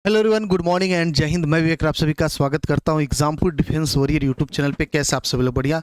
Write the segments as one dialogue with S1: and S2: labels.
S1: Hello everyone, good morning and जय हिंद। मैं विवेक, आप सभी का स्वागत करता हूं Exampur defence warrior YouTube channel पे। कैसे आप सभी लोग? बढ़िया।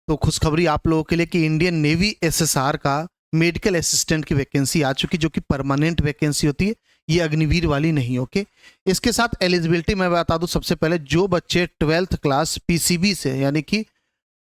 S1: तो खुशखबरी आप लोगों के लिए कि इंडियन नेवी एसएसआर का मेडिकल असिस्टेंट की वैकेंसी आ चुकी, जो कि परमानेंट वैकेंसी होती है, ये अग्निवीर वाली नहीं। ओके, इसके साथ एलिजिबिलिटी मैं बता दूं। सबसे पहले जो बच्चे 12th क्लास पीसीबी से, यानी कि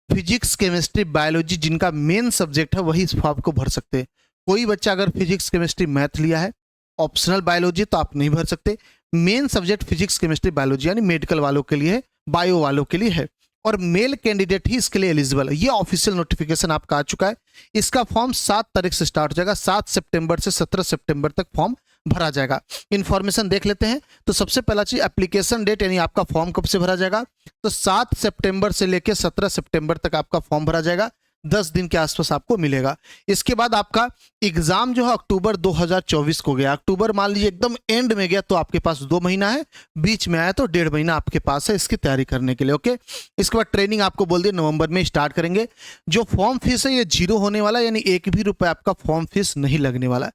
S1: फिजिक्स केमिस्ट्री बायोलॉजी, जिनका मेन सब्जेक्ट है, वही इस फॉर्म को भर सकते हैं। कोई बच्चा अगर फिजिक्स केमिस्ट्री मैथ लिया है, ऑप्शनल बायोलॉजी, तो आप नहीं भर सकते। Main subject physics chemistry biology यानी मेडिकल वालों के लिए है, बायो वालों के लिए है, और मेल कैंडिडेट ही इसके लिए एलिजिबल है। ये ऑफिशियल नोटिफिकेशन आपका आ चुका है। इसका फॉर्म 7 तारीख से स्टार्ट हो जाएगा। 7 सितंबर से 17 सितंबर तक फॉर्म भरा जाएगा। इन्फॉर्मेशन देख लेते हैं। तो सबसे पहला चीज, एप्लीकेशन डेट, यानी आपका फॉर्म कब से भरा जाएगा। तो 7 सितंबर से लेकर 17 सितंबर तक आपका फॉर्म भरा जाएगा। 10 दिन के आसपास आपको मिलेगा। इसके बाद आपका एग्जाम जो है अक्टूबर 2024 को गया। अक्टूबर मान लीजिए एकदम एंड में गया तो आपके पास 2 महीना है, बीच में आया तो 1.5 महीना आपके पास है इसकी तैयारी करने के लिए। ओके, इसके बाद ट्रेनिंग आपको बोल दिए नवंबर में स्टार्ट करेंगे। जो फॉर्म फीस है ये 0 होने वाला है, यानी 1 भी रुपए आपका फॉर्म फीस नहीं लगने वाला।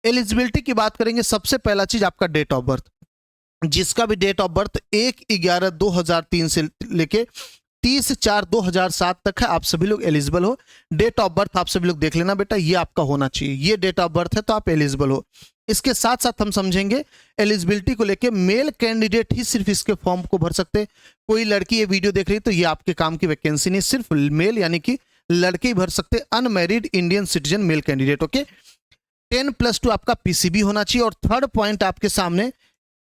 S1: एलिजिबिलिटी की बात करेंगे। सबसे पहला चीज आपका डेट ऑफ बर्थ। जिसका भी डेट ऑफ बर्थ 1/11/2003 से लेके 30/4/2007 तक है, आप सभी लोग एलिजिबल हो। डेट ऑफ बर्थ आप सभी लोग देख लेना बेटा, ये आपका होना चाहिए। ये डेट ऑफ बर्थ है तो आप एलिजिबल हो। इसके साथ साथ हम समझेंगे एलिजिबिलिटी को लेके, मेल कैंडिडेट ही सिर्फ इसके फॉर्म को भर सकते हैं। कोई लड़की ये वीडियो देख रही है तो ये आपके काम की वैकेंसी नहीं, सिर्फ मेल यानी कि लड़के ही भर सकते। Unmarried Indian citizen male candidate. Okay, 10+2 आपका पीसीबी होना चाहिए। और थर्ड पॉइंट आपके सामने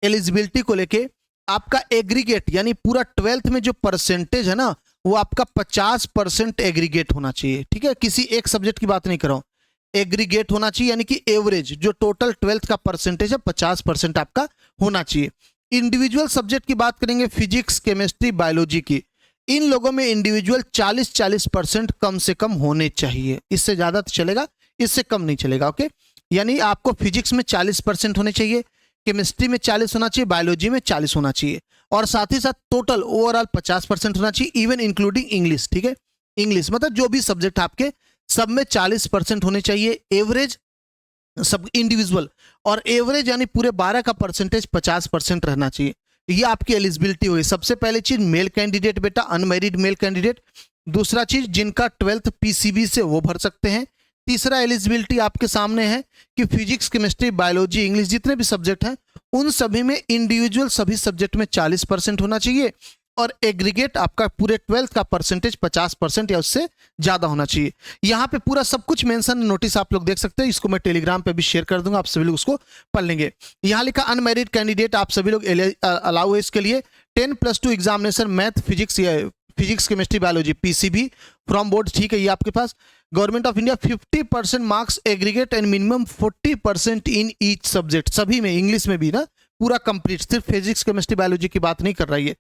S1: एलिजिबिलिटी को लेके, आपका एग्रीगेट यानी पूरा 12th में जो परसेंटेज है ना, वो आपका 50% एग्रीगेट होना चाहिए। ठीक है, किसी एक सब्जेक्ट की बात नहीं कर रहा हूं, एग्रीगेट होना चाहिए, यानी कि एवरेज जो टोटल 12th का परसेंटेज है 50% आपका होना चाहिए। इंडिविजुअल सब्जेक्ट की बात करेंगे, फिजिक्स केमिस्ट्री बायोलॉजी की, इन लोगों में इंडिविजुअल 40% कम से कम होने चाहिए। इससे ज्यादा तो चलेगा, इससे कम नहीं चलेगा। ओके, यानी आपको फिजिक्स में 40% होने चाहिए, केमिस्ट्री में 40 होना चाहिए, बायोलॉजी में 40 होना चाहिए, और साथ ही साथ टोटल ओवरऑल 50% होना चाहिए, इवन इंक्लूडिंग इंग्लिश। ठीक है, इंग्लिश मतलब जो भी सब्जेक्ट आपके, सब में 40% होने चाहिए। एवरेज सब इंडिविजुअल, और एवरेज यानी पूरे 12 का परसेंटेज 50% रहना चाहिए। ये आपकी एलिजिबिलिटी हुई। सबसे पहले चीज मेल कैंडिडेट बेटा, अनमैरिड मेल कैंडिडेट। दूसरा चीज, जिनका 12th पीसीबी से वो भर सकते हैं। तीसरा एलिजिबिलिटी आपके सामने है कि फिजिक्स केमिस्ट्री बायोलॉजी इंग्लिश जितने भी सब्जेक्ट हैं उन सभी में इंडिविजुअल सभी सब्जेक्ट में 40% होना चाहिए, और एग्रीगेट आपका पूरे 12th का परसेंटेज 50% या उससे ज्यादा होना चाहिए। यहाँ पे पूरा सब कुछ मेंशन, नोटिस आप लोग देख सकते हैं। इसको मैं टेलीग्राम पे भी शेयर कर दूंगा, आप सभी लोग उसको पढ़ लेंगे। यहाँ लिखा अनमैरिड कैंडिडेट, आप सभी लोग अलाउ है इसके लिए। 10+2 examination math physics chemistry biology PCB from board. ठीक है, ये आपके पास government of India 50% marks aggregate and minimum 40% in each subject. सभी में, इंग्लिश में भी ना, पूरा कंप्लीट, सिर्फ फिजिक्स केमिस्ट्री बायोलॉजी की बात नहीं कर रही है।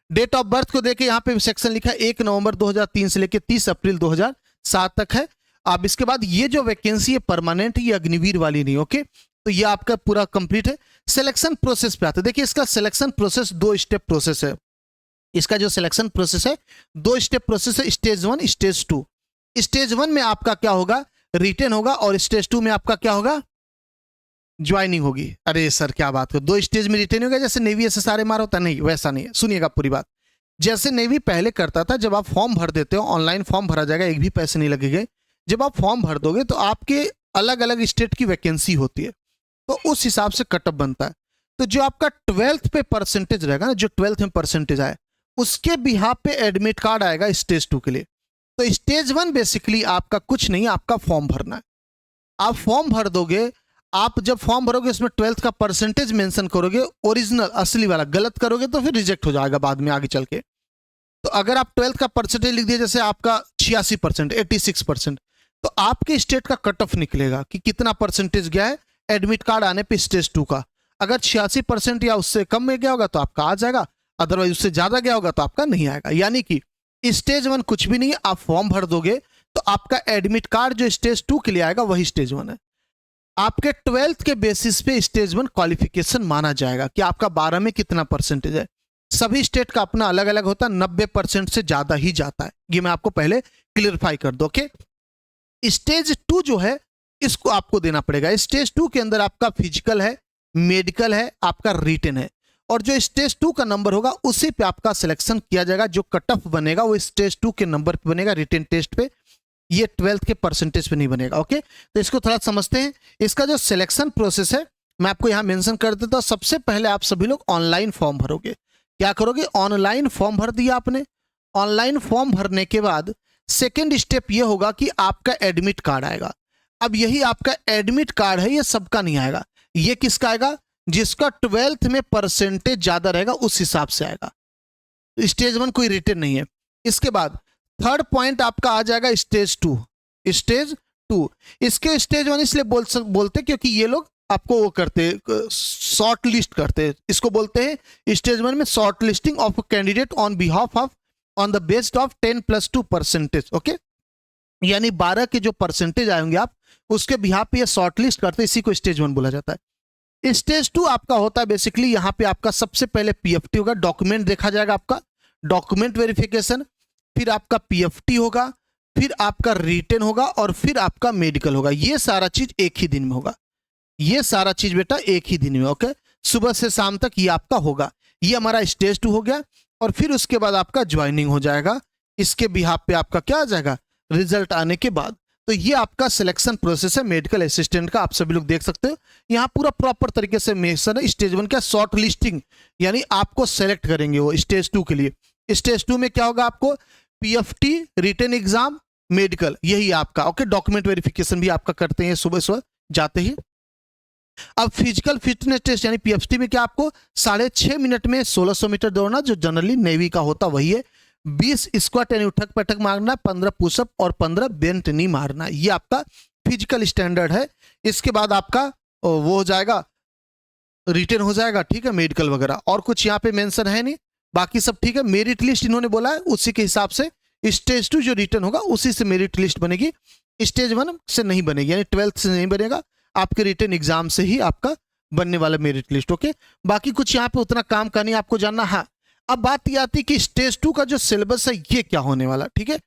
S1: डेट ऑफ बर्थ को देखे, यहाँ पे सेक्शन लिखा है 1 नवंबर 2003 से लेकर 30 अप्रैल 2007 तक है। अब इसके बाद ये जो वैकेंसी है परमानेंट, ये अग्निवीर वाली नहीं। ओके, तो ये आपका पूरा कंप्लीट है। सिलेक्शन प्रोसेस पे आते हैं। देखिए, इसका सिलेक्शन प्रोसेस 2 स्टेप प्रोसेस है। इसका जो सिलेक्शन प्रोसेस है 2 स्टेप प्रोसेस है, स्टेज 1 स्टेज 2। स्टेज 1 में आपका क्या होगा, रिटेन होगा, और स्टेज 2 में आपका क्या होगा, ज्वाइनिंग होगी। अरे सर क्या बात कर, 2 स्टेज में रिटेन होगा, जैसे नेवी SSRMR होता नहीं, वैसा नहीं है। सुनिएगा पूरी बात। जैसे नेवी पहले करता था, जब आप फॉर्म भर देते हो, ऑनलाइन फॉर्म भरा जाएगा, एक भी पैसे नहीं लगेंगे। जब आप फॉर्म भर दोगे तो आपके अलग अलग स्टेट की वैकेंसी होती है, तो उस हिसाब से कटअप बनता है। तो जो आपका 12th पे परसेंटेज रहेगा ना, जो 12th में परसेंटेज आए, उसके बिहाफ पे एडमिट कार्ड आएगा स्टेज 2 के लिए। तो स्टेज 1 बेसिकली आपका कुछ नहीं, आपका फॉर्म भरना है। आप फॉर्म भर दोगे, आप जब फॉर्म भरोगे उसमें 12th का परसेंटेज मेंशन करोगे, ओरिजिनल असली वाला। गलत करोगे तो फिर रिजेक्ट हो जाएगा बाद में आगे चल के। तो अगर आप 12th का परसेंटेज लिख दिए, जैसे आपका 86%, 86%, तो आपके स्टेट का कट ऑफ निकलेगा कि कितना परसेंटेज गया है एडमिट कार्ड आने पे स्टेज 2 का। अगर 86% या उससे कम में गया होगा तो आपका आ जाएगा, अदरवाइज उससे ज्यादा गया होगा तो आपका नहीं आएगा। यानी कि स्टेज 1 कुछ भी नहीं है। आप फॉर्म भर दोगे तो आपका एडमिट कार्ड जो स्टेज 2 के लिए आएगा वही स्टेज 1 है। आपके 12th के बेसिस पे स्टेज 1 क्वालिफिकेशन माना जाएगा कि आपका 12 में कितना परसेंटेज है। सभी स्टेट का अपना अलग अलग होता है, 90% से ज्यादा ही जाता है। ये मैं आपको पहले क्लियरफाई कर दो। ओके, स्टेज 2 जो है इसको आपको देना पड़ेगा। स्टेज 2 के अंदर आपका फिजिकल है, मेडिकल है, आपका रिटन है, और जो स्टेज 2 का नंबर होगा उसी पे आपका सिलेक्शन किया जाएगा। जो कट ऑफ बनेगा वो स्टेज 2 के नंबर पे बनेगा रिटन टेस्ट पे, ये 12th के परसेंटेज पे नहीं बनेगा। ओके, तो इसको थोड़ा समझते हैं। इसका जो सिलेक्शन प्रोसेस है मैं आपको यहाँ मेंशन कर देता हूँ। सबसे पहले आप सभी लोग ऑनलाइन फॉर्म भरोगे। क्या करोगे? ऑनलाइन फॉर्म भर दिया आपने। ऑनलाइन फॉर्म भरने के बाद सेकेंड स्टेप ये होगा कि आपका एडमिट कार्ड आएगा। अब यही आपका एडमिट कार्ड है, ये सबका नहीं आएगा। ये किसका आएगा? जिसका 12th में परसेंटेज ज्यादा रहेगा उस हिसाब से आएगा। स्टेज 1 कोई रिटन नहीं है। इसके बाद थर्ड पॉइंट आपका आ जाएगा स्टेज 2। स्टेज 2 इसके स्टेज 1 इसलिए बोलते क्योंकि ये लोग आपको वो करते, शॉर्ट लिस्ट करते। इसको बोलते हैं स्टेज 1 में short listing of candidate on behalf of on the based of 10+2 percentage. Okay, यानी 12 के जो परसेंटेज आएंगे आप उसके बिहाफ पे ये शॉर्ट लिस्ट करते, इसी को स्टेज 1 बोला जाता है। स्टेज 2 आपका होता है बेसिकली यहाँ पे आपका सबसे पहले पीएफटी होगा, डॉक्यूमेंट देखा जाएगा आपका, डॉक्यूमेंट वेरिफिकेशन, फिर आपका पीएफटी होगा, फिर आपका रिटन होगा और फिर आपका मेडिकल होगा। ये सारा चीज एक ही दिन में होगा। ये सारा चीज बेटा एक ही दिन में। ओके, सुबह से शाम तक ये आपका होगा। ये हमारा स्टेज 2 हो गया। और फिर उसके बाद आपका ज्वाइनिंग हो जाएगा। इसके बिहाफ पे आपका क्या आ जाएगा? रिजल्ट आने के बाद। तो ये आपका सिलेक्शन प्रोसेस है मेडिकल असिस्टेंट का। आप सभी लोग देख सकते हो यहाँ पूरा प्रॉपर तरीके से मेंशन है। स्टेज 1 का शॉर्ट लिस्टिंग, यानी आपको सेलेक्ट करेंगे वो स्टेज 2 के लिए। स्टेज 2 में क्या होगा? आपको पीएफटी, रिटन एग्जाम, मेडिकल, यही आपका। ओके, डॉक्यूमेंट वेरिफिकेशन भी आपका करते हैं सुबह सुबह जाते ही। अब फिजिकल फिटनेस टेस्ट यानी पीएफटी में क्या आपको 6.5 मिनट में 1600 मीटर दौड़ना, जो जनरली नेवी का होता वही है। 20 स्क्वाट यानी उठक बैठक मारना, 15 पुशअप और 15 बेंट नी मारना, ये आपका फिजिकल स्टैंडर्ड है। इसके बाद आपका वो हो जाएगा, रिटन हो जाएगा, ठीक है, मेडिकल वगैरह। और कुछ यहाँ पे मेंशन है नहीं, बाकी सब ठीक है। मेरिट लिस्ट इन्होंने बोला है, उसी के हिसाब से स्टेज 2 जो रिटन होगा उसी से मेरिट लिस्ट बनेगी। स्टेज 1 से नहीं बनेगी, यानी 12th से नहीं बनेगा, आपके रिटन एग्जाम से ही आपका बनने वाला मेरिट लिस्ट। ओके, बाकी कुछ यहाँ पे उतना काम का नहीं आपको जानना। हाँ, अब बात ये आती कि स्टेज 2 का जो सिलेबस है ये क्या होने वाला, ठीक है।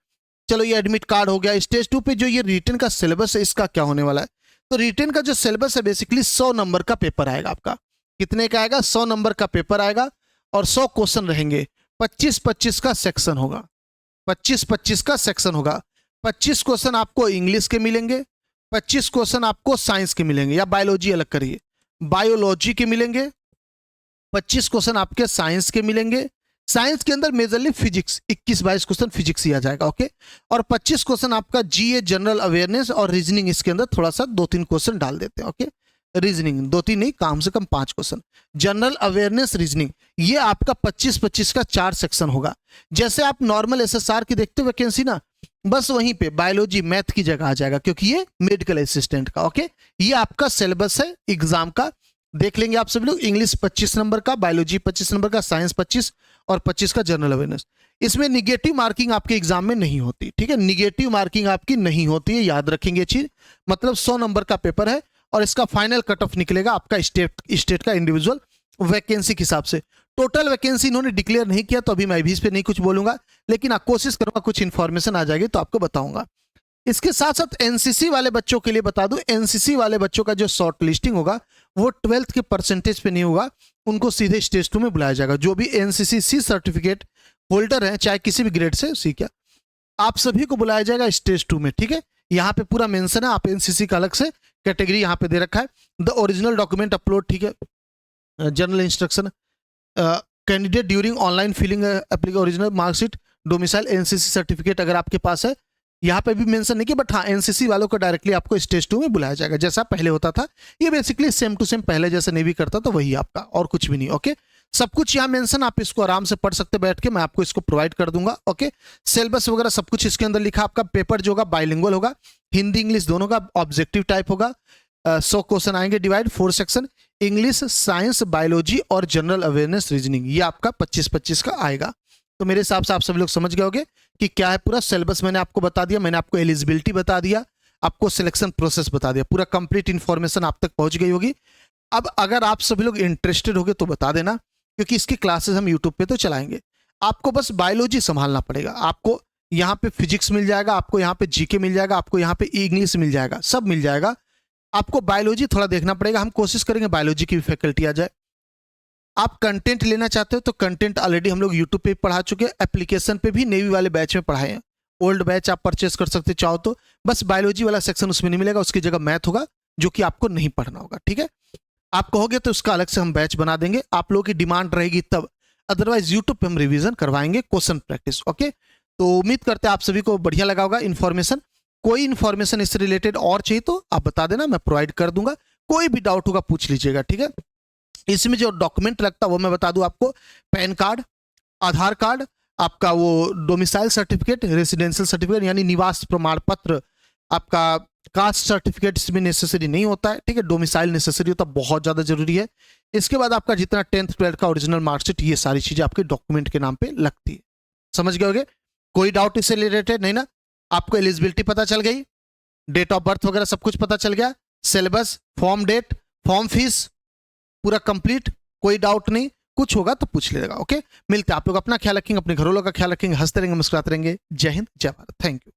S1: चलो ये एडमिट कार्ड हो गया। स्टेज 2 पे जो ये रिटन का सिलेबस है इसका क्या होने वाला है? तो रिटन का जो सिलेबस है बेसिकली 100 नंबर का पेपर आएगा आपका। कितने का आएगा? 100 नंबर का पेपर आएगा और 100 क्वेश्चन रहेंगे। 25-25 का सेक्शन होगा। 25-25 का सेक्शन होगा। 25 क्वेश्चन आपको इंग्लिश के मिलेंगे, 25 क्वेश्चन आपको साइंस के मिलेंगे, या बायोलॉजी अलग करिए, बायोलॉजी के मिलेंगे। 25 क्वेश्चन आपके साइंस के मिलेंगे। साइंस के अंदर मेजरली फिजिक्स 21-22 क्वेश्चन फिजिक्स ही आ जाएगा। ओके, और 25 क्वेश्चन आपका जीए, जनरल अवेयरनेस और रीजनिंग, इसके अंदर थोड़ा सा 2-3 क्वेश्चन डाल देते हैं। ओके, रीजनिंग 2-3 नहीं, कम से कम 5 क्वेश्चन। जनरल अवेयरनेस, रीजनिंग, ये आपका 25-25 का 4 सेक्शन होगा। जैसे आप नॉर्मल एसएसआर की देखते हो वैकेंसी ना, बस वहीं पे बायोलॉजी मैथ की जगह आ जाएगा, क्योंकि ये मेडिकल असिस्टेंट का। ओके, ये आपका सिलेबस है एग्जाम का। देख लेंगे आप सभी लोग। इंग्लिश 25 नंबर का, बायोलॉजी 25 नंबर का, साइंस 25 और 25 का जनरल अवेयरनेस। इसमें निगेटिव मार्किंग आपके एग्जाम में नहीं होती, ठीक है, निगेटिव मार्किंग आपकी नहीं होती है, याद रखेंगे चीज। मतलब 100 नंबर का पेपर है और इसका फाइनल कट ऑफ निकलेगा आपका स्टेट का इंडिविजुअल वैकेंसी के हिसाब से। टोटल वैकेंसी इन्होंने डिक्लेयर नहीं किया तो अभी मैं भी इस पे नहीं कुछ बोलूंगा, लेकिन कोशिश करूंगा कुछ इंफॉर्मेशन आ जाएगी तो आपको बताऊंगा। इसके साथ साथ एनसीसी वाले बच्चों के लिए बता दूं, एनसीसी वाले बच्चों का जो शॉर्ट लिस्टिंग होगा वो 12th के परसेंटेज पे नहीं होगा, उनको सीधे स्टेज 2 में बुलाया जाएगा। जो भी एनसीसी सी सर्टिफिकेट होल्डर है, चाहे किसी भी ग्रेड से, सी क्या, आप सभी को बुलाया जाएगा स्टेज 2 में, ठीक है। यहाँ पे पूरा मेंशन है, आप एनसीसी का अलग से कैटेगरी यहाँ पे दे रखा है। द ओरिजिनल डॉक्यूमेंट अपलोड, ठीक है, general instruction, candidate during online filling application, original marksheet, domicile, NCC certificate अगर आपके पास है, यहाँ पे भी मेंशन नहीं किया, बट हाँ एनसीसी वालों को डायरेक्टली आपको स्टेज 2 में बुलाया जाएगा, जैसा पहले होता था। ये बेसिकली सेम टू सेम पहले जैसे नेवी करता था वही आपका, और कुछ भी नहीं। ओके, सब कुछ यहाँ मेंशन, आप इसको आराम से पढ़ सकते बैठ के, मैं आपको इसको प्रोवाइड कर दूंगा। ओके, सिलेबस वगैरह सब कुछ इसके अंदर लिखा। आपका पेपर जो होगा बाइलिंगुअल होगा, हिंदी इंग्लिश दोनों का, ऑब्जेक्टिव टाइप होगा। 100 क्वेश्चन आएंगे, divide 4 section, English, science, biology और जनरल अवेयरनेस, रीजनिंग, ये आपका 25-25 का आएगा। तो मेरे हिसाब से आप सभी लोग समझ गए होंगे कि क्या है पूरा सिलेबस। मैंने आपको बता दिया, मैंने आपको एलिजिबिलिटी बता दिया, आपको सिलेक्शन प्रोसेस बता दिया, पूरा कंप्लीट इन्फॉर्मेशन आप तक पहुंच गई होगी। अब अगर आप सभी लोग इंटरेस्टेड होगे तो बता देना, क्योंकि इसकी क्लासेस हम यूट्यूब पे तो चलाएंगे। आपको बस बायोलॉजी संभालना पड़ेगा। आपको यहाँ पे फिजिक्स मिल जाएगा, आपको यहाँ पे जीके मिल जाएगा, आपको यहाँ पे इंग्लिश मिल जाएगा, सब मिल जाएगा। आपको बायोलॉजी थोड़ा देखना पड़ेगा, हम कोशिश करेंगे बायोलॉजी की भी फैकल्टी आ जाए। आप कंटेंट लेना चाहते हो तो कंटेंट ऑलरेडी हम लोग यूट्यूब पे पढ़ा चुके हैं, एप्लीकेशन पे भी नेवी वाले बैच में पढ़ाए हैं। ओल्ड बैच आप परचेस कर सकते चाहो तो, बस बायोलॉजी वाला सेक्शन उसमें नहीं मिलेगा, उसकी जगह मैथ होगा जो कि आपको नहीं पढ़ना होगा। ठीक है, आप कहोगे तो उसका अलग से हम बैच बना देंगे, आप लोगों की डिमांड रहेगी तब, अदरवाइज यूट्यूब पे हम रिवीजन करवाएंगे, क्वेश्चन प्रैक्टिस। ओके, तो उम्मीद करते हैं आप सभी को बढ़िया लगा होगा इन्फॉर्मेशन। कोई इन्फॉर्मेशन इससे रिलेटेड और चाहिए तो आप बता देना, मैं प्रोवाइड कर दूंगा। कोई भी डाउट होगा पूछ लीजिएगा। ठीक है, इसमें जो डॉक्यूमेंट लगता है वो मैं बता दूं आपको, पैन कार्ड, आधार कार्ड, आपका वो डोमिसाइल सर्टिफिकेट, रेसिडेंशियल सर्टिफिकेट यानी निवास प्रमाण पत्र, आपका कास्ट सर्टिफिकेट इसमें नेसेसरी नहीं होता है। ठीक है, डोमिसाइल नेसेसरी होता है, बहुत ज़्यादा जरूरी है। इसके बाद आपका जितना 10th 12th का ओरिजिनल मार्कशीट, ये सारी चीज़ें आपके डॉक्यूमेंट के नाम पे लगती है। समझ गए होगे? कोई डाउट इससे रिलेटेड नहीं ना? आपको एलिजिबिलिटी पता चल गई, डेट ऑफ बर्थ वगैरह सब कुछ पता चल गया, syllabus, form date, form fees पूरा कंप्लीट, कोई डाउट नहीं, कुछ होगा तो पूछ लीजिएगा। ओके, मिलते हैं। आप लोग अपना ख्याल रखेंगे, अपने घरों का ख्याल रखेंगे, हंसते रहेंगे, मुस्कुराते रहेंगे। जय हिंद, जय भारत, थैंक यू।